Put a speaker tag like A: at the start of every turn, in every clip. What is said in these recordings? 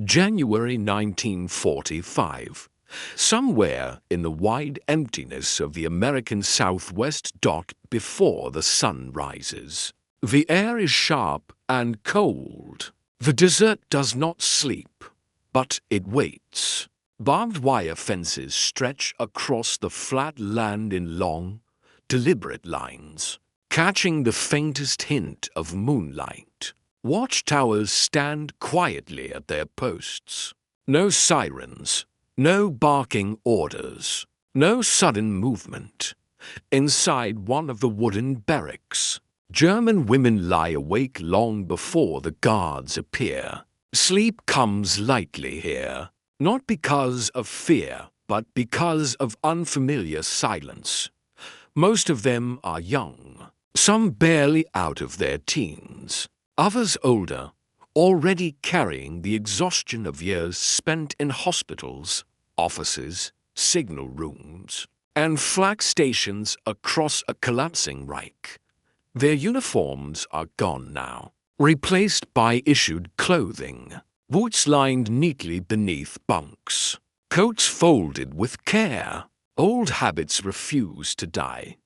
A: January 1945. Somewhere in the wide emptiness of the American Southwest. Before the sun rises. The air is sharp and cold. The desert does not sleep, but it waits. Barbed wire fences stretch across the flat land in long, deliberate lines, catching the faintest hint of moonlight. Watchtowers stand quietly at their posts. No sirens, no barking orders, no sudden movement. Inside one of the wooden barracks, German women lie awake long before the guards appear. Sleep comes lightly here, not because of fear, but because of unfamiliar silence. Most of them are young, some barely out of their teens. Others older, already carrying the exhaustion of years spent in hospitals, offices, signal rooms, and flag stations across a collapsing Reich. Their uniforms are gone now, replaced by issued clothing, boots lined neatly beneath bunks, coats folded with care. Old habits refuse to die.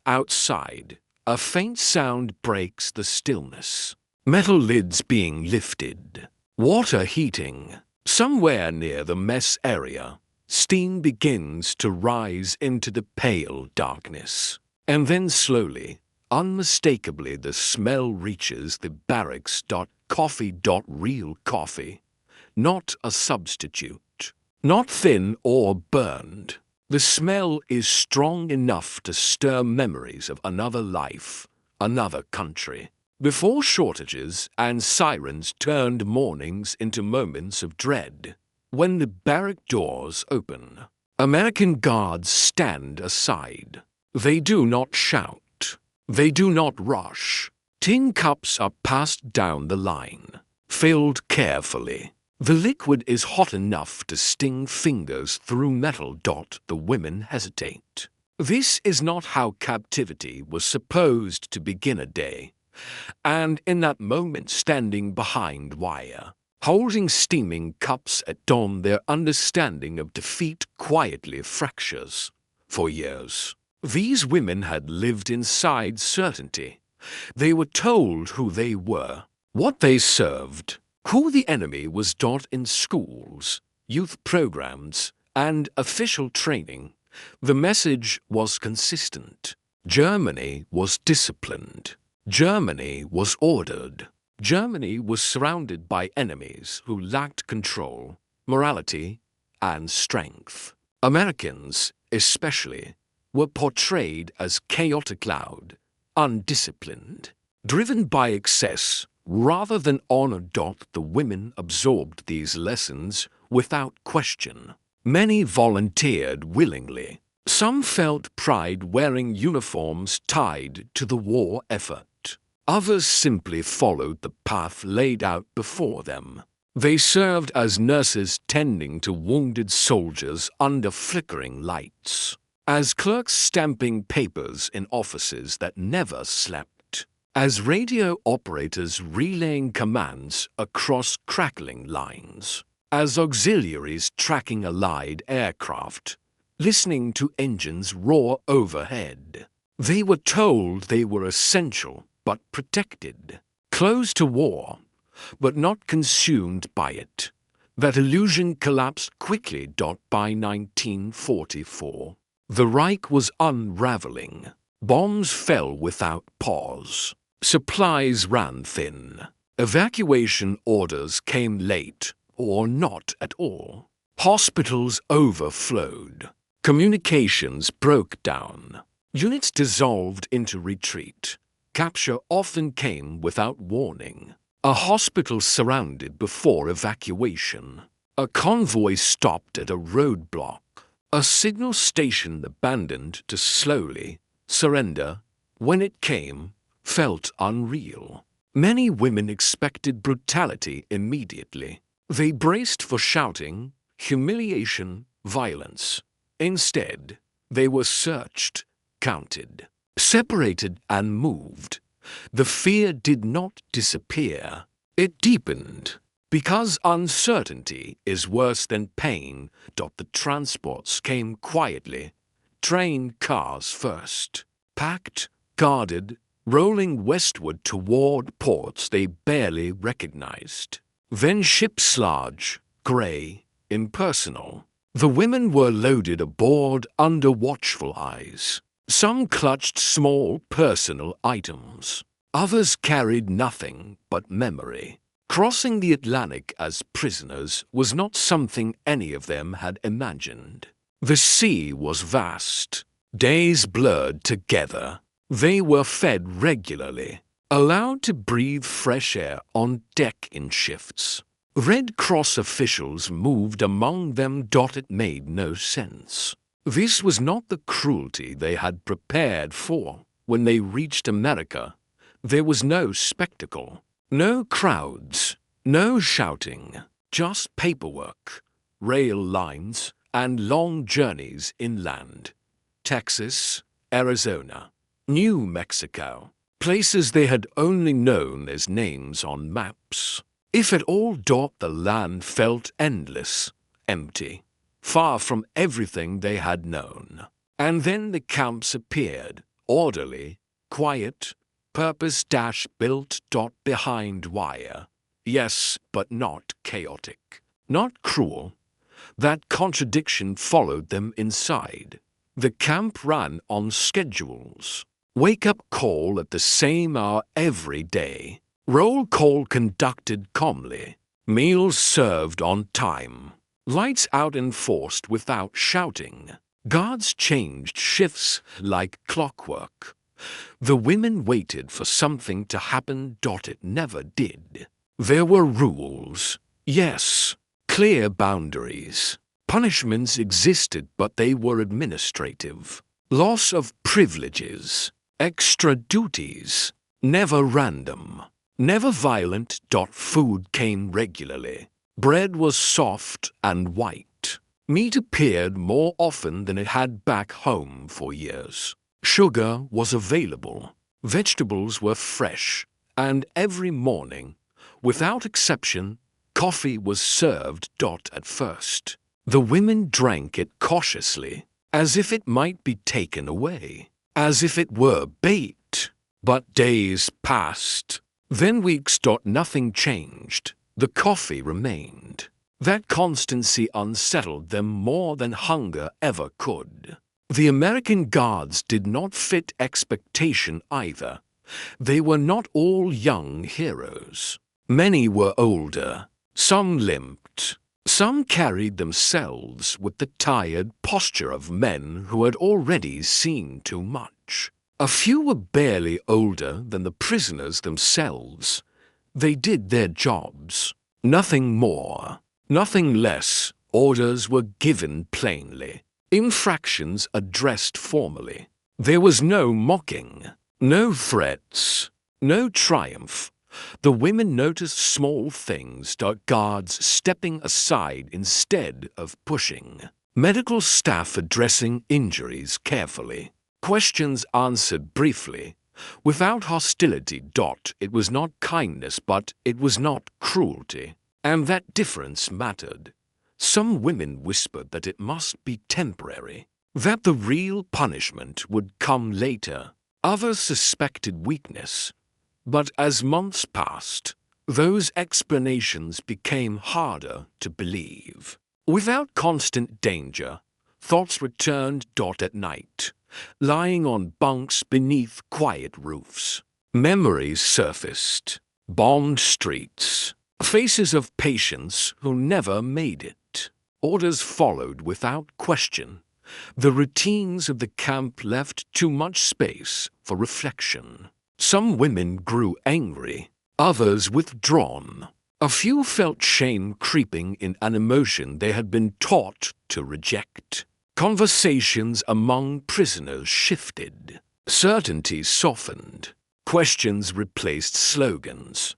A: Outside, a faint sound breaks the stillness. Metal lids being lifted, water heating. Somewhere near the mess area, steam begins to rise into the pale darkness. And then slowly, unmistakably, the smell reaches the barracks. Coffee. Real coffee. Not a substitute. Not thin or burned. The smell is strong enough to stir memories of another life, another country. Before shortages and sirens turned mornings into moments of dread. When the barrack doors open, American guards stand aside. They do not shout. They do not rush. Tin cups are passed down the line, filled carefully. The liquid is hot enough to sting fingers through metal. The women hesitate. This is not how captivity was supposed to begin a day. And in that moment, standing behind wire, holding steaming cups at dawn, their understanding of defeat quietly fractures. For years, these women had lived inside certainty. They were told who they were, what they served, who the enemy was. In schools, youth programs, and official training, the message was consistent. Germany was disciplined. Germany was ordered. Germany was surrounded by enemies who lacked control, morality, and strength. Americans, especially, were portrayed as chaotic, loud, undisciplined, driven by excess rather than honor. The women absorbed these lessons without question. Many volunteered willingly. Some felt pride wearing uniforms tied to the war effort. Others simply followed the path laid out before them. They served as nurses tending to wounded soldiers under flickering lights, as clerks stamping papers in offices that never slept, as radio operators relaying commands across crackling lines, as auxiliaries tracking allied aircraft, listening to engines roar overhead. They were told they were essential but protected, close to war, but not consumed by it. That illusion collapsed quickly. By 1944, the Reich was unraveling. Bombs fell without pause. Supplies ran thin. Evacuation orders came late or not at all. Hospitals overflowed. Communications broke down. Units dissolved into retreat. Capture often came without warning. A hospital surrounded before evacuation. A convoy stopped at a roadblock. A signal station abandoned to slowly surrender. When it came, felt unreal. Many women expected brutality immediately. They braced for shouting, humiliation, violence. Instead, they were searched, counted, separated, and moved. The fear did not disappear. It deepened. Because uncertainty is worse than pain, the transports came quietly. Train cars first, packed, guarded, rolling westward toward ports they barely recognized. Then ships large, grey, impersonal. The women were loaded aboard under watchful eyes. Some clutched small personal items. Others carried nothing but memory. Crossing the Atlantic as prisoners was not something any of them had imagined. The sea was vast. Days blurred together. They were fed regularly, allowed to breathe fresh air on deck in shifts. Red Cross officials moved among them. It made no sense. This was not the cruelty they had prepared for. When they reached America, there was no spectacle, no crowds, no shouting, just paperwork, rail lines, and long journeys inland. Texas, Arizona, New Mexico, places they had only known as names on maps. If at all, the land felt endless, empty, far from everything they had known. And then the camps appeared, orderly, quiet, purpose-built. Behind wire. Yes, but not chaotic, not cruel. That contradiction followed them inside. The camp ran on schedules. Wake-up call at the same hour every day. Roll call conducted calmly. Meals served on time. Lights out enforced without shouting. Guards changed shifts like clockwork. The women waited for something to happen. It never did. There were rules. Yes, clear boundaries. Punishments existed, but they were administrative. Loss of privileges. Extra duties. Never random. Never violent. Food came regularly. Bread was soft and white. Meat appeared more often than it had back home for years. Sugar was available. Vegetables were fresh. And every morning, without exception, coffee was served. At first, the women drank it cautiously, as if it might be taken away, as if it were bait. But days passed. Then weeks. Nothing changed. The coffee remained. That constancy unsettled them more than hunger ever could. The American guards did not fit expectation either. They were not all young heroes. Many were older. Some limped. Some carried themselves with the tired posture of men who had already seen too much. A few were barely older than the prisoners themselves. They did their jobs. Nothing more, nothing less. Orders were given plainly. Infractions addressed formally. There was no mocking, no threats, no triumph. The women noticed small things. Guards stepping aside instead of pushing. Medical staff addressing injuries carefully. Questions answered briefly, without hostility. It was not kindness, but it was not cruelty. And that difference mattered. Some women whispered that it must be temporary, that the real punishment would come later. Others suspected weakness. But as months passed, those explanations became harder to believe. Without constant danger, thoughts returned. At night, lying on bunks beneath quiet roofs. Memories surfaced. Bombed streets. Faces of patients who never made it. Orders followed without question. The routines of the camp left too much space for reflection. Some women grew angry, others withdrawn. A few felt shame creeping in an emotion they had been taught to reject. Conversations among prisoners shifted. Certainty softened. Questions replaced slogans.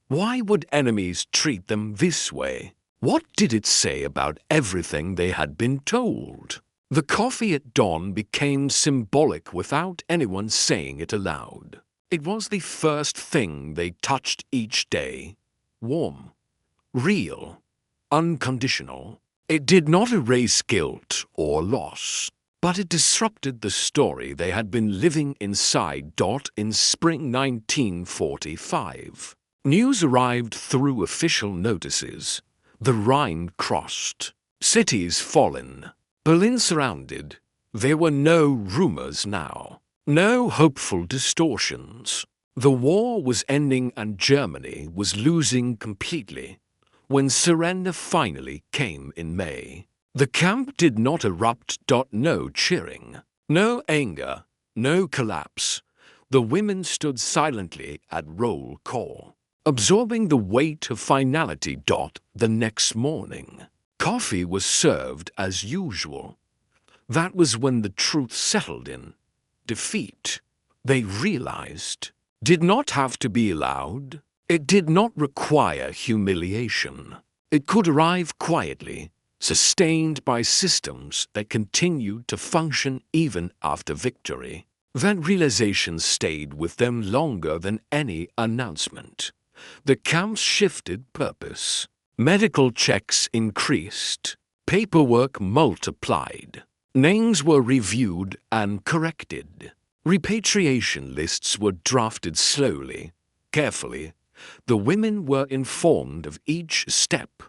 A: Why would enemies treat them this way? What did it say about everything they had been told? The coffee at dawn became symbolic without anyone saying it aloud. It was the first thing they touched each day. Warm, real, unconditional. It did not erase guilt or loss, but it disrupted the story they had been living inside. In spring 1945, news arrived through official notices. The Rhine crossed, cities fallen, Berlin surrounded. There were no rumors now, no hopeful distortions. The war was ending and Germany was losing completely. When surrender finally came in May, the camp did not erupt. No cheering, no anger, no collapse. The women stood silently at roll call, absorbing the weight of finality. The next morning, coffee was served as usual. That was when the truth settled in. Defeat, they realized, did not have to be loud. It did not require humiliation. It could arrive quietly, sustained by systems that continued to function even after victory. That realization stayed with them longer than any announcement. The camps shifted purpose. Medical checks increased. Paperwork multiplied. Names were reviewed and corrected. Repatriation lists were drafted slowly, carefully. The women were informed of each step,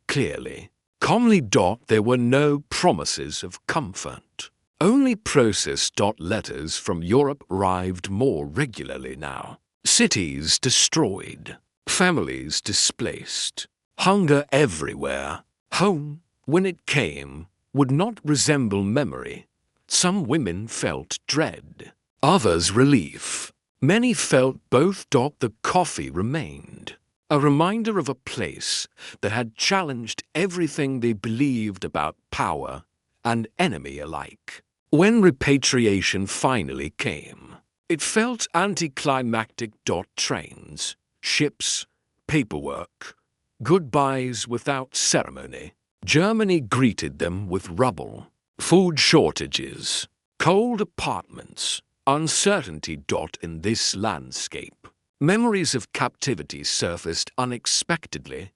A: clearly. Calmly. There were no promises of comfort. Only process. Letters from Europe arrived more regularly now. Cities destroyed. Families displaced. Hunger everywhere. Home, when it came, would not resemble memory. Some women felt dread, others relief. Many felt both. The coffee remained, a reminder of a place that had challenged everything they believed about power and enemy alike. When repatriation finally came, it felt anticlimactic. Trains, ships, paperwork, goodbyes without ceremony. Germany greeted them with rubble, food shortages, cold apartments, uncertainty. In this landscape, memories of captivity surfaced unexpectedly,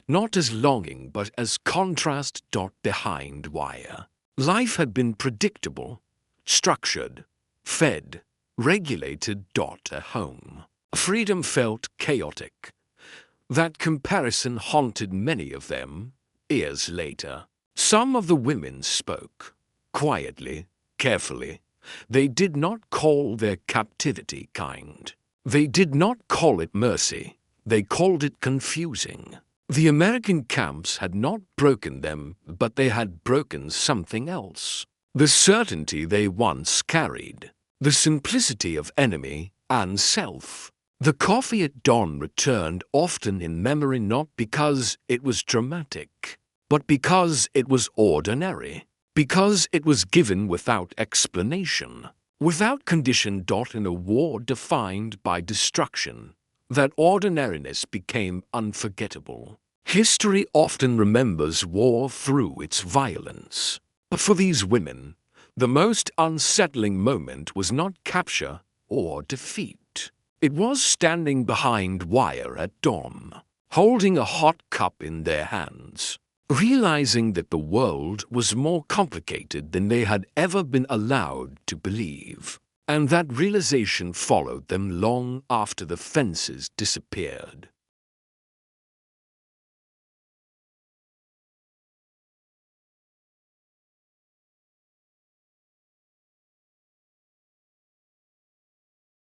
A: not as longing but as contrast. Behind wire, life had been predictable, structured, fed, regulated. At home, freedom felt chaotic. That comparison haunted many of them. Years later, some of the women spoke, quietly, carefully. They did not call their captivity kind. They did not call it mercy. They called it confusing. The American camps had not broken them, but they had broken something else. The certainty they once carried. The simplicity of enemy and self. The coffee at dawn returned often in memory, not because it was dramatic, but because it was ordinary, because it was given without explanation, without condition. In a war defined by destruction, that ordinariness became unforgettable. History often remembers war through its violence. But for these women, the most unsettling moment was not capture or defeat. It was standing behind wire at dawn, holding a hot cup in their hands, realizing that the world was more complicated than they had ever been allowed to believe. And that realization followed them long after the fences disappeared.